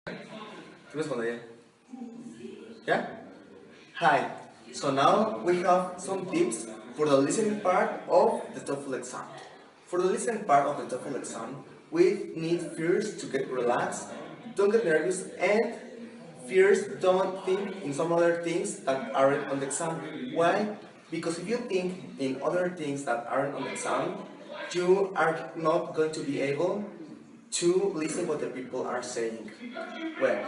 ¿Tú responde yeah? Hi. So now we have some tips for the listening part of the TOEFL exam. For the listening part of the TOEFL exam, we need first to get relaxed, don't get nervous, and first don't think in some other things that aren't on the exam. Why? Because if you think in other things that aren't on the exam, you are not going to be able to listen what the people are saying. Well,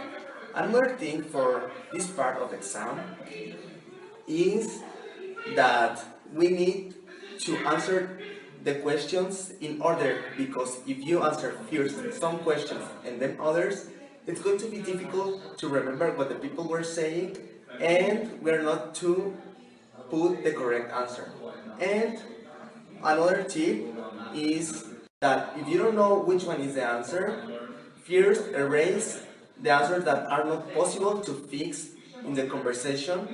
another thing for this part of the exam is that we need to answer the questions in order, because if you answer first some questions and then others, it's going to be difficult to remember what the people were saying, and we're not to put the correct answer. And another tip is that if you don't know which one is the answer, first erase the answers that are not possible to fix in the conversation,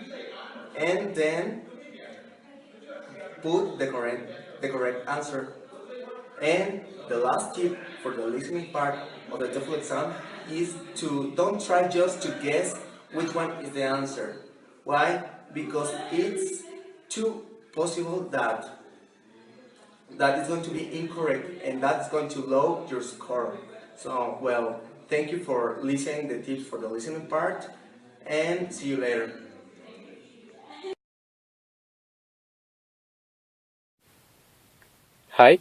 and then put the correct answer. And the last tip for the listening part of the TOEFL exam is to don't try just to guess which one is the answer. Why? Because it's too possible that it's going to be incorrect, and that's going to lower your score. So, well, thank you for listening the tips for the listening part, and see you later. Hi,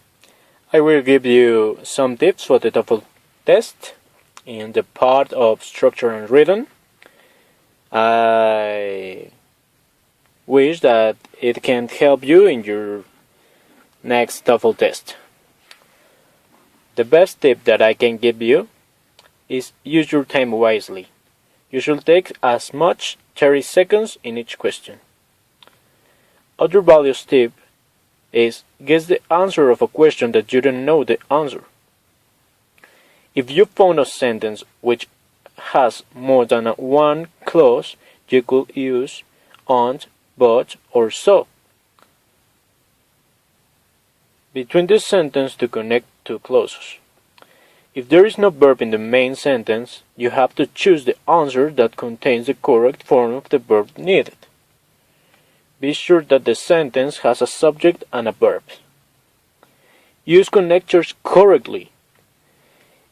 I will give you some tips for the TOEFL test in the part of structure and rhythm. I wish that it can help you in your next TOEFL test. The best tip that I can give you is use your time wisely. You should take as much 30 seconds in each question. Other valuable tip is guess the answer of a question that you don't know the answer. If you found a sentence which has more than one clause, you could use and, but, or so between the sentence to connect two clauses. If there is no verb in the main sentence, you have to choose the answer that contains the correct form of the verb needed. Be sure that the sentence has a subject and a verb. Use connectors correctly.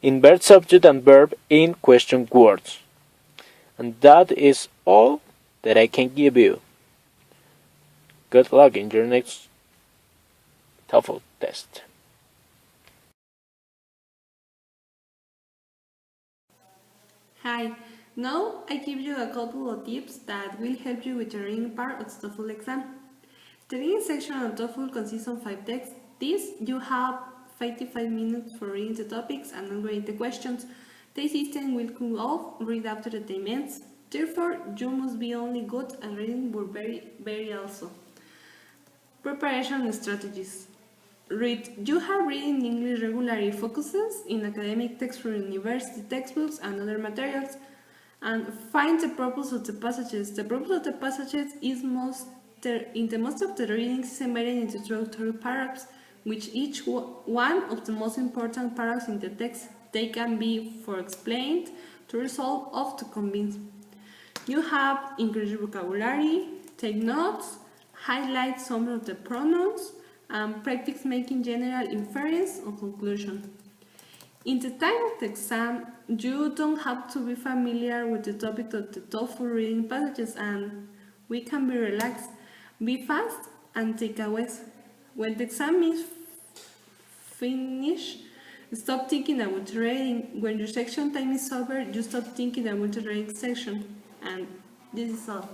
Invert subject and verb in question words. And that is all that I can give you. Good luck in your next TOEFL test. Hi, now I give you a couple of tips that will help you with the reading part of the TOEFL exam. The reading section of TOEFL consists of 5 texts. This you have 55 minutes for reading the topics and answering the questions. The system will cut off right after the time ends. Therefore, you must be only good at reading but very also. Preparation strategies. Read. You have reading English regularly focuses in academic texts from university textbooks and other materials, and find the purpose of the passages. The purpose of the passages is in the most of the readings is embedded in the introductory paragraphs, which each one of the most important paragraphs in the text. They can be for explained, to resolve, or to convince. You have increase vocabulary, take notes, highlight some of the pronouns, and practice making general inference or conclusion. In the time of the exam, you don't have to be familiar with the topic of the TOEFL reading passages, and we can be relaxed, be fast, and take takeaways. When the exam is finished, stop thinking about reading. When your section time is over, you stop thinking about the reading section. And this is all.